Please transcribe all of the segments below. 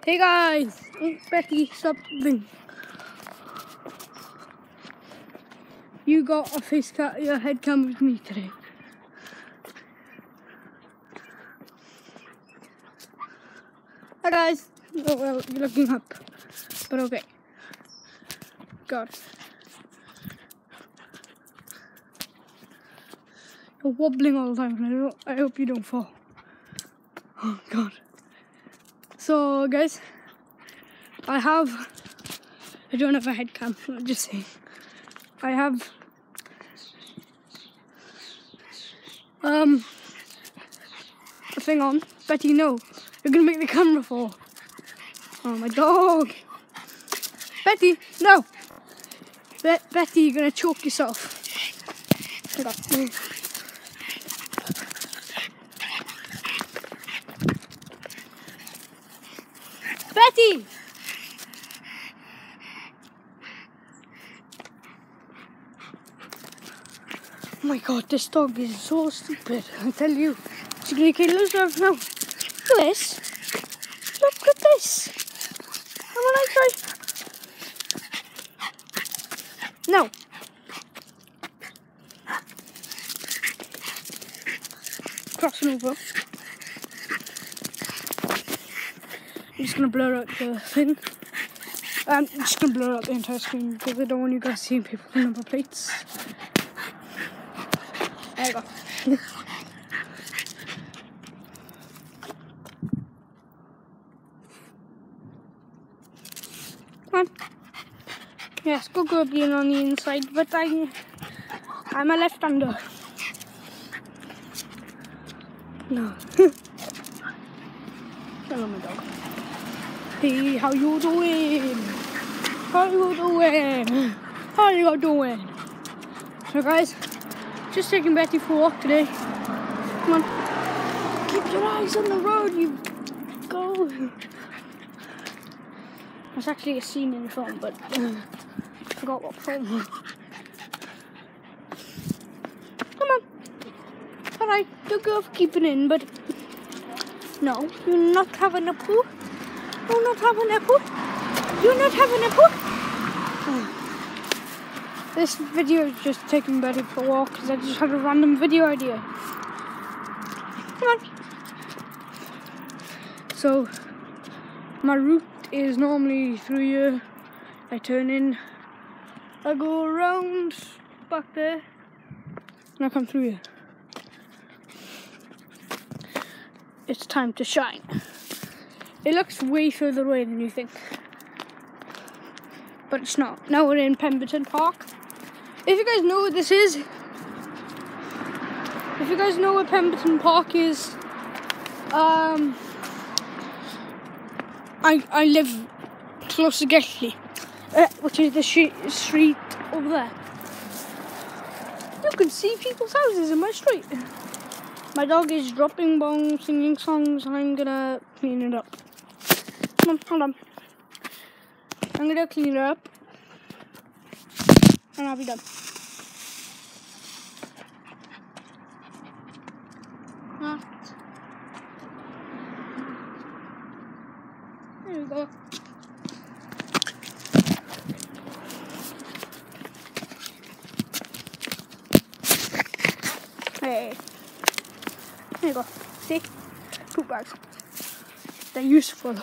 Hey guys, it's Betty something. You got a your head cam with me today. Hi guys. Oh well, you're looking up, but okay. God, you're wobbling all the time, and I hope you don't fall. Oh God. So guys, I don't have a head cam. I'm just saying. I have a thing on. Betty, no, you're gonna make the camera fall. Oh, my dog. Betty, no. Betty, you're gonna choke yourself. Hold on. Betty! Oh my God, this dog is so stupid. I tell you, she's gonna kill herself now. Look at this. Look at this. Come on, I try. No. Crossing over. I'm just gonna blur out the thing. I'm just gonna blur out the entire screen because I don't want you guys seeing people's number plates. There you go. Come on. Yes, good being on the inside, but I'm a left-hander. No. Hello, my dog. Hey, how you doing? How you doing? How you doing? So guys, just taking Betty for a walk today. Come on. Keep your eyes on the road, you go. There's actually a scene in the film, but I forgot what film. Come on. Alright, don't go for keeping in, but no, you're not having a poo. You're not having a poo. You're not having a poo. This video is just taking Betty for a walk because I just had a random video idea. Come on. So, my route is normally through here. I turn in, I go around back there, and I come through here. It's time to shine. It looks way further away than you think, but it's not. Now we're in Pemberton Park. If you guys know what this is, if you guys know where Pemberton Park is, I live close to Gethley, which is the street over there. You can see people's houses in my street. My dog is dropping bones, singing songs, and I'm gonna clean it up. Come on, hold on. I'm gonna clean it up, and I'll be done. There we go. Hey. There you go. See? Poop bags. They're useful.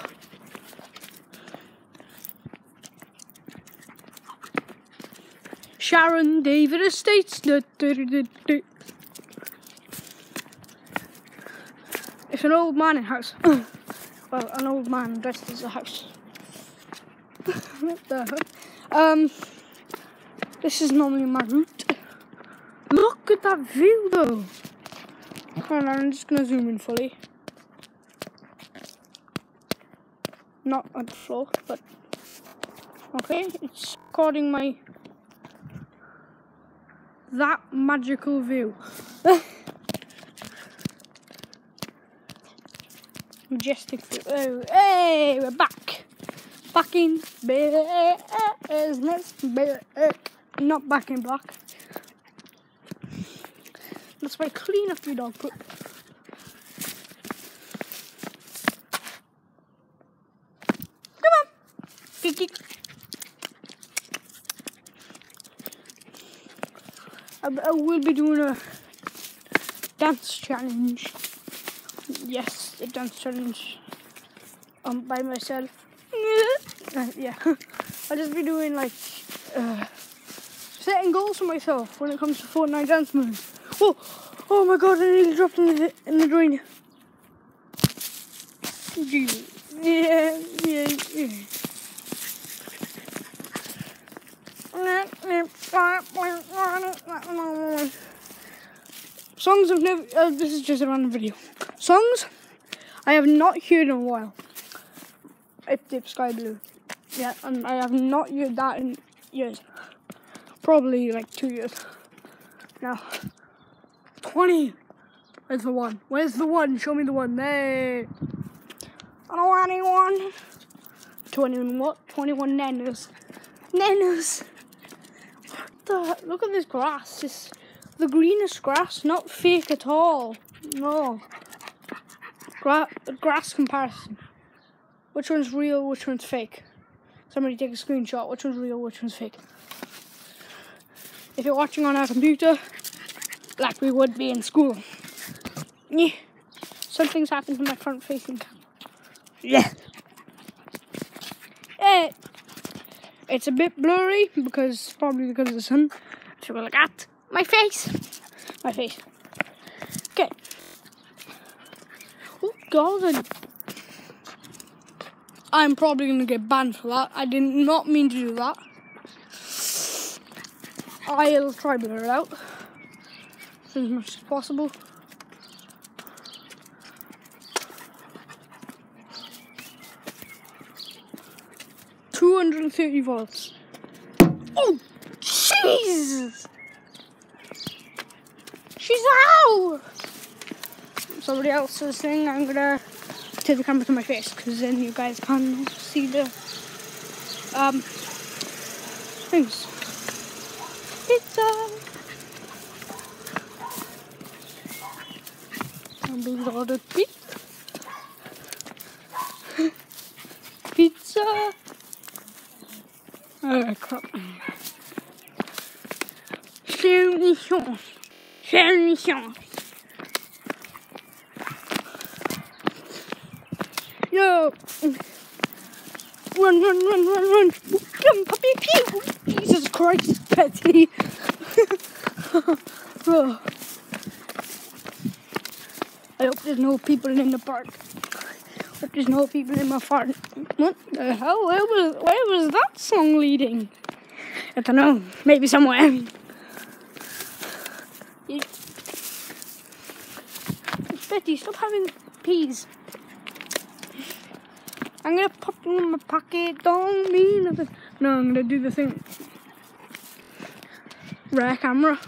Sharon David Estates. It's an old man in house. Well, an old man dressed as a house. What the heck? This is normally my route. Look at that view though. Hold on, I'm just gonna zoom in fully. Not on the floor, but okay, it's recording that magical view. Majestic view. Oh, hey, we're back. Back in business. Not back in black. That's why I clean up your dog poop. I will be doing a dance challenge. Yes, a dance challenge. By myself. Yeah. I'll just be doing like setting goals for myself when it comes to Fortnite dance moves. Oh my god! I nearly dropped in the drain. Yeah. Songs I've never. This is just a random video. Songs I have not heard in a while. Ip Dip Sky Blue. Yeah, and I have not heard that in years. Probably like 2 years. Now, 20. Where's the one? Where's the one? Show me the one. There. I don't want anyone. 21 what? 21 nanos. Nanos. Look at this grass. It's the greenest grass, not fake at all. No. Grass comparison. Which one's real, which one's fake? Somebody take a screenshot. Which one's real, which one's fake? If you're watching on our computer, like we would be in school. Yeah. Something's happened to my front facing camera. Yeah. It's a bit blurry probably because of the sun. So we're like at my face. Okay. Oh god, I'm probably gonna get banned for that. I did not mean to do that. I'll try to blur it out as much as possible. $230 volts. Oh, Jesus! She's out! Somebody else's thing. I'm gonna take the camera to my face because then you guys can see the things. Pizza. I'm being ordered pizza. Pizza. Oh crap. Chance. Yo! Run! Come, puppy, pew! Jesus Christ, Betty! Oh. I hope there's no people in the park. Hope there's no people in my farm. What the hell? Where was that song leading? I don't know. Maybe somewhere. Betty, stop having peas. I'm gonna pop them in my pocket. Don't mean nothing. No, I'm gonna do the thing. Rare camera.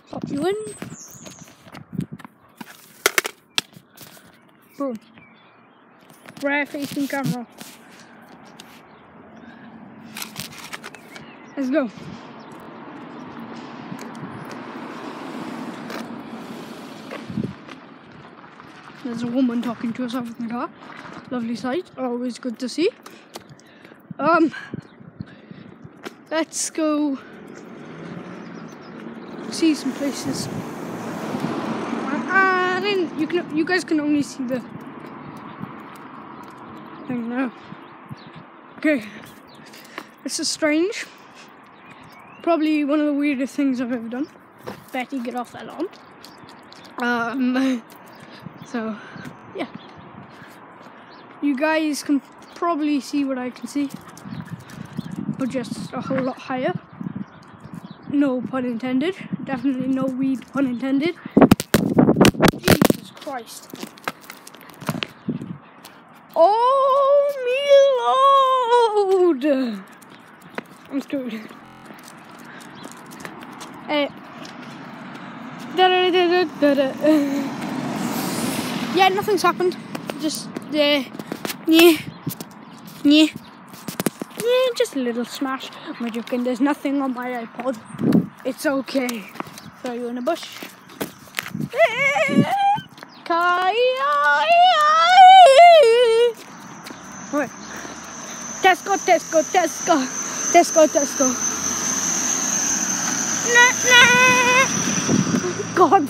Pop you in. Boom. Rare facing camera. Let's go. There's a woman talking to herself in the car. Lovely sight. Always good to see. Let's go see some places. You guys can only see the thing now. Okay. This is strange. Probably one of the weirdest things I've ever done. Betty, get off that lawn. So, yeah. You guys can probably see what I can see, but just a whole lot higher. No pun intended. Definitely no weed pun intended. Jesus Christ. Oh, me lord! I'm screwed. Yeah, nothing's happened. Just just a little smash. I'm joking. There's nothing on my iPod. It's okay. Throw you in a bush. Right. Tesco, Tesco, Tesco. Tesco, Tesco. Nah. God.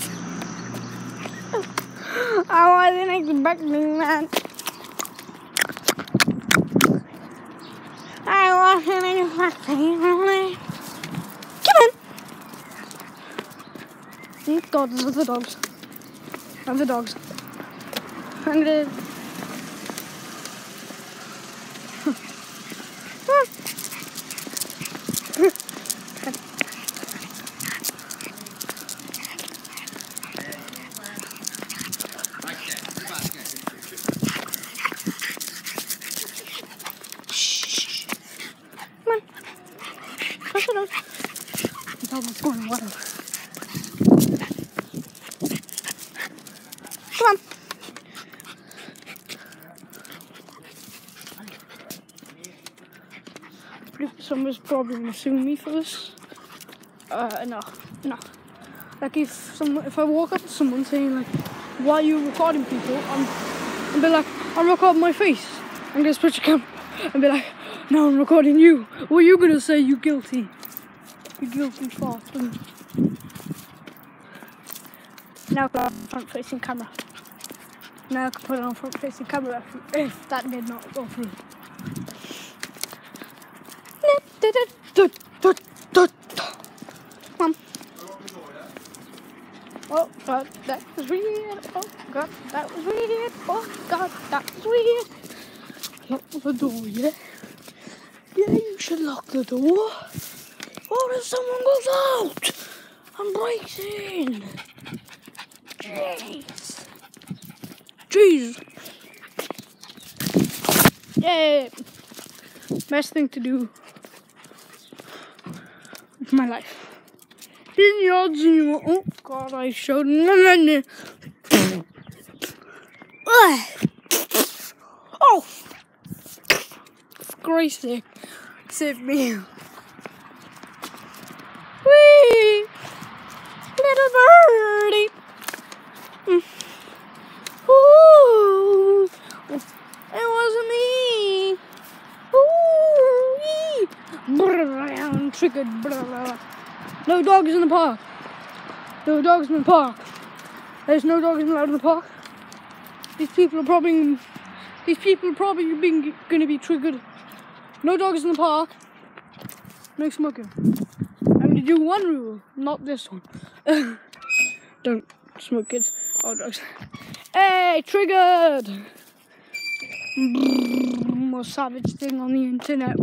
I wasn't expecting that. I wasn't expecting that. Come on. Thank God, there's the dogs. And the dogs. And the... Shh. Come on. Push it out. The dog is going to water. Come on. Someone's probably gonna sue me for this. No. Like if I walk up to someone saying like, "Why are you recording people?" and be like, "I'm recording my face." I'm gonna switch a camera and be like, "No, I'm recording you." What are you gonna say? You guilty? You guilty fart. Now I put on front-facing camera. Now I can put it on front-facing camera if that did not go through. Mom. Oh God, that was weird. Oh God, that was weird. Oh God, that was weird. Lock the door, yeah? Yeah, you should lock the door. What if someone goes out and breaks in? Jeez. Yeah. Best thing to do with my life. Oh God, I showed Oh, for Christ's sake, save me. Wee, little birdie. Ooh, it wasn't me. Ooh, triggered. No dogs in the park. No dogs in the park. There's no dogs allowed in the park. These people are probably gonna be triggered. No dogs in the park. No smoking. I'm gonna do one rule, not this one. Don't smoke, kids. Oh, dogs. Hey, triggered. Most savage thing on the internet.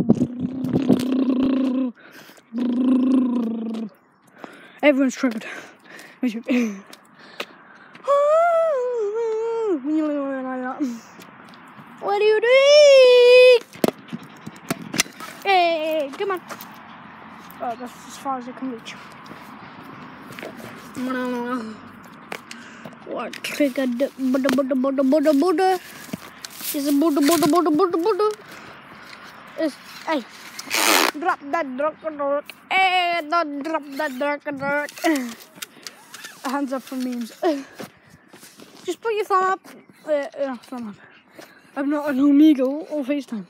Everyone's triggered. What are you doing? Hey, come on. Oh, that's as far as I can reach. What triggered Buddha? Is a Buddha. Is, hey. Drop that drunk. Hey, don't drop that drunk. Hands up for memes. Just put your thumb up. Thumb up. I'm not an Omegle or FaceTime.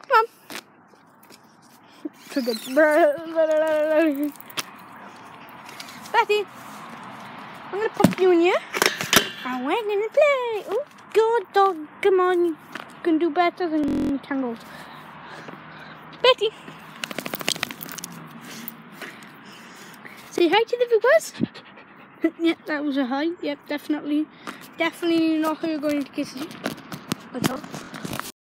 Come on. Triggered. Betty, I'm gonna pop you in here. And we're gonna play. Oh, God, dog. Come on. You can do better than Tangled. Betty. Say hi to the viewers. Yep, that was a hi. Yep, definitely not her going to kiss you. That's all.